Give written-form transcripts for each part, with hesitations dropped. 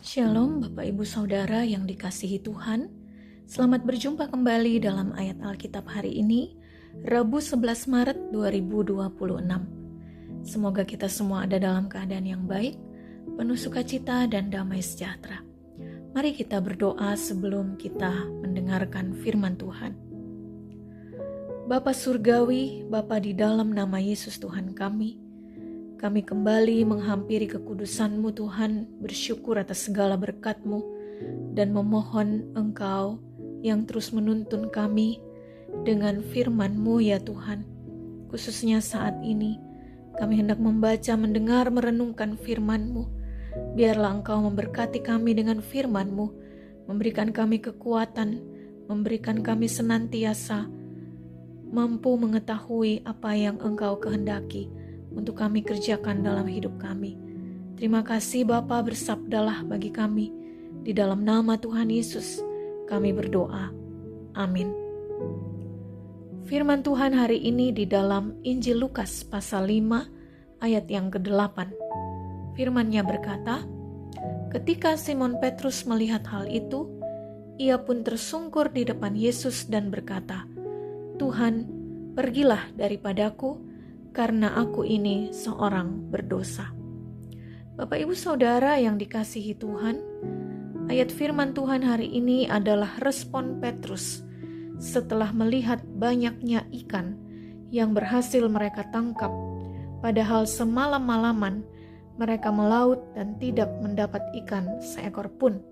Shalom Bapak Ibu Saudara yang dikasihi Tuhan. Selamat berjumpa kembali dalam ayat Alkitab hari ini, Rabu 11 Maret 2026. Semoga kita semua ada dalam keadaan yang baik, penuh sukacita dan damai sejahtera. Mari kita berdoa sebelum kita mendengarkan firman Tuhan. Bapa Surgawi, Bapa di dalam nama Yesus Tuhan kami kembali menghampiri kekudusan-Mu Tuhan, bersyukur atas segala berkat-Mu, dan memohon Engkau yang terus menuntun kami dengan firman-Mu ya Tuhan. Khususnya saat ini, kami hendak membaca, mendengar, merenungkan firman-Mu. Biarlah Engkau memberkati kami dengan firman-Mu, memberikan kami kekuatan, memberikan kami senantiasa mampu mengetahui apa yang Engkau kehendaki untuk kami kerjakan dalam hidup kami. Terima kasih Bapa, bersabdalah bagi kami. Di dalam nama Tuhan Yesus kami berdoa. Amin. Firman Tuhan hari ini di dalam Injil Lukas pasal 5 ayat yang ke-8. Firman-Nya berkata, ketika Simon Petrus melihat hal itu, ia pun tersungkur di depan Yesus dan berkata, Tuhan, pergilah daripadaku, karena aku ini seorang berdosa. Bapak Ibu Saudara yang dikasihi Tuhan, ayat firman Tuhan hari ini adalah respon Petrus setelah melihat banyaknya ikan yang berhasil mereka tangkap, padahal semalam-malaman mereka melaut dan tidak mendapat ikan seekor pun.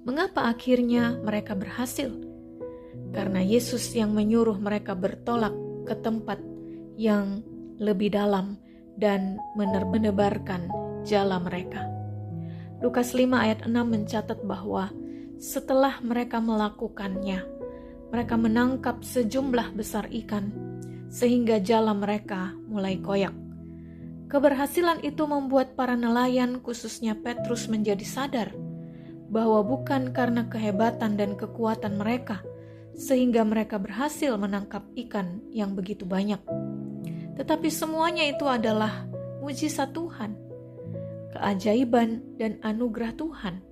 Mengapa akhirnya mereka berhasil? Karena Yesus yang menyuruh mereka bertolak ke tempat yang lebih dalam dan menebarkan jala mereka. Lukas 5 ayat 6 mencatat bahwa setelah mereka melakukannya, mereka menangkap sejumlah besar ikan sehingga jala mereka mulai koyak. Keberhasilan itu membuat para nelayan, khususnya Petrus, menjadi sadar bahwa bukan karena kehebatan dan kekuatan mereka sehingga mereka berhasil menangkap ikan yang begitu banyak. Tetapi semuanya itu adalah mujizat Tuhan, keajaiban dan anugerah Tuhan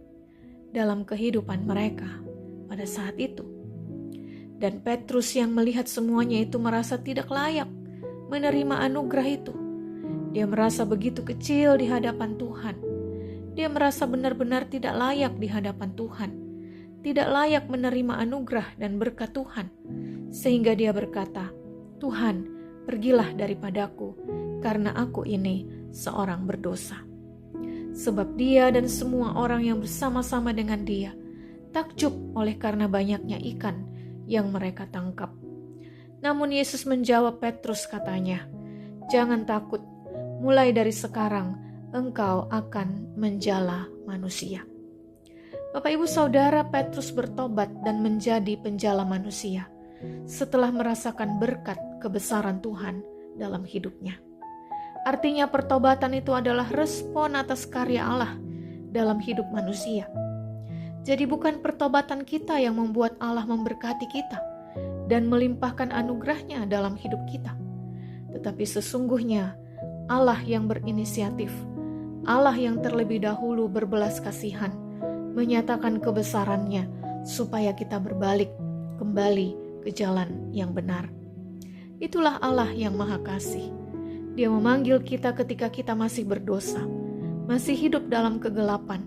dalam kehidupan mereka pada saat itu. Dan Petrus yang melihat semuanya itu merasa tidak layak menerima anugerah itu. Dia merasa begitu kecil di hadapan Tuhan. Dia merasa benar-benar tidak layak di hadapan Tuhan, tidak layak menerima anugerah dan berkat Tuhan. Sehingga dia berkata, Tuhan, pergilah daripadaku, karena aku ini seorang berdosa. Sebab dia dan semua orang yang bersama-sama dengan dia takjub oleh karena banyaknya ikan yang mereka tangkap. Namun Yesus menjawab Petrus, katanya, jangan takut, mulai dari sekarang engkau akan menjala manusia. Bapak Ibu Saudara, Petrus bertobat dan menjadi penjala manusia setelah merasakan berkat kebesaran Tuhan dalam hidupnya. Artinya pertobatan itu adalah respon atas karya Allah dalam hidup manusia. Jadi bukan pertobatan kita yang membuat Allah memberkati kita dan melimpahkan anugerahnya dalam hidup kita. Tetapi sesungguhnya Allah yang berinisiatif, Allah yang terlebih dahulu berbelas kasihan, menyatakan kebesarannya supaya kita berbalik kembali ke jalan yang benar. Itulah Allah yang Maha Kasih. Dia memanggil kita ketika kita masih berdosa, masih hidup dalam kegelapan,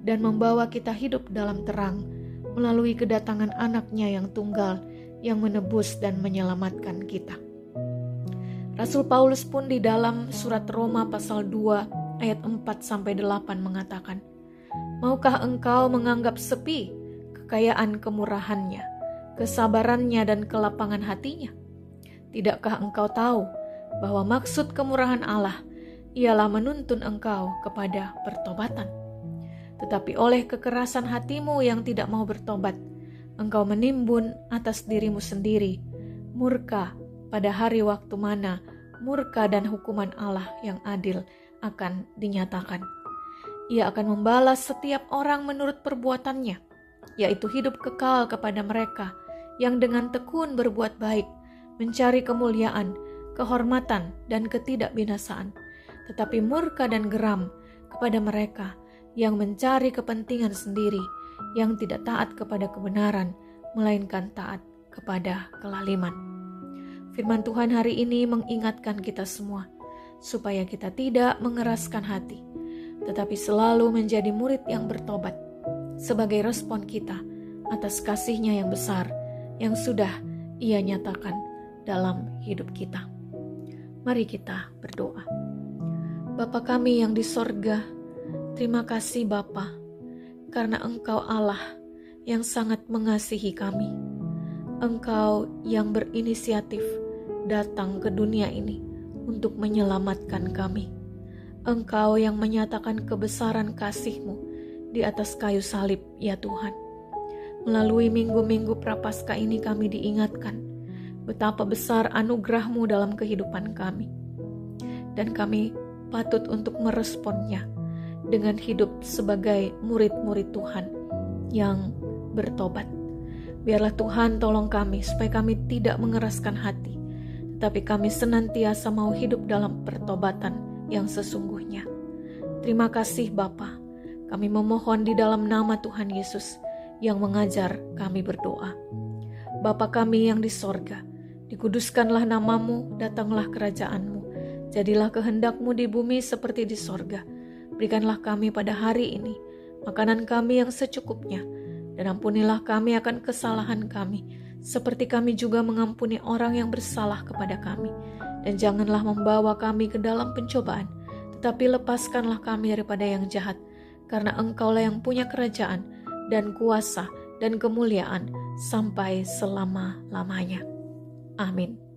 dan membawa kita hidup dalam terang melalui kedatangan anaknya yang tunggal yang menebus dan menyelamatkan kita. Rasul Paulus pun di dalam surat Roma pasal 2 ayat 4-8 mengatakan, maukah engkau menganggap sepi kekayaan kemurahannya, kesabarannya dan kelapangan hatinya? Tidakkah engkau tahu bahwa maksud kemurahan Allah ialah menuntun engkau kepada pertobatan? Tetapi oleh kekerasan hatimu yang tidak mau bertobat, engkau menimbun atas dirimu sendiri murka pada hari waktu mana murka dan hukuman Allah yang adil akan dinyatakan. Ia akan membalas setiap orang menurut perbuatannya, yaitu hidup kekal kepada mereka yang dengan tekun berbuat baik, mencari kemuliaan, kehormatan, dan ketidakbinasaan, tetapi murka dan geram kepada mereka yang mencari kepentingan sendiri, yang tidak taat kepada kebenaran, melainkan taat kepada kelaliman. Firman Tuhan hari ini mengingatkan kita semua, supaya kita tidak mengeraskan hati, tetapi selalu menjadi murid yang bertobat, sebagai respon kita atas kasih-Nya yang besar, yang sudah Ia nyatakan dalam hidup kita. Mari kita berdoa. Bapa kami yang di sorga, terima kasih Bapa, karena Engkau Allah yang sangat mengasihi kami. Engkau yang berinisiatif datang ke dunia ini untuk menyelamatkan kami. Engkau yang menyatakan kebesaran kasih-Mu di atas kayu salib, ya Tuhan. Melalui minggu-minggu Prapaskah ini kami diingatkan betapa besar anugerah-Mu dalam kehidupan kami. Dan kami patut untuk meresponnya dengan hidup sebagai murid-murid Tuhan yang bertobat. Biarlah Tuhan tolong kami supaya kami tidak mengeraskan hati, tetapi kami senantiasa mau hidup dalam pertobatan yang sesungguhnya. Terima kasih Bapa. Kami memohon di dalam nama Tuhan Yesus yang mengajar kami berdoa. Bapa kami yang di sorga, dikuduskanlah namamu, datanglah kerajaan-Mu. Jadilah kehendak-Mu di bumi seperti di sorga. Berikanlah kami pada hari ini makanan kami yang secukupnya, dan ampunilah kami akan kesalahan kami, seperti kami juga mengampuni orang yang bersalah kepada kami. Dan janganlah membawa kami ke dalam pencobaan, tetapi lepaskanlah kami daripada yang jahat, karena Engkaulah yang punya kerajaan dan kuasa dan kemuliaan sampai selama-lamanya. Amin.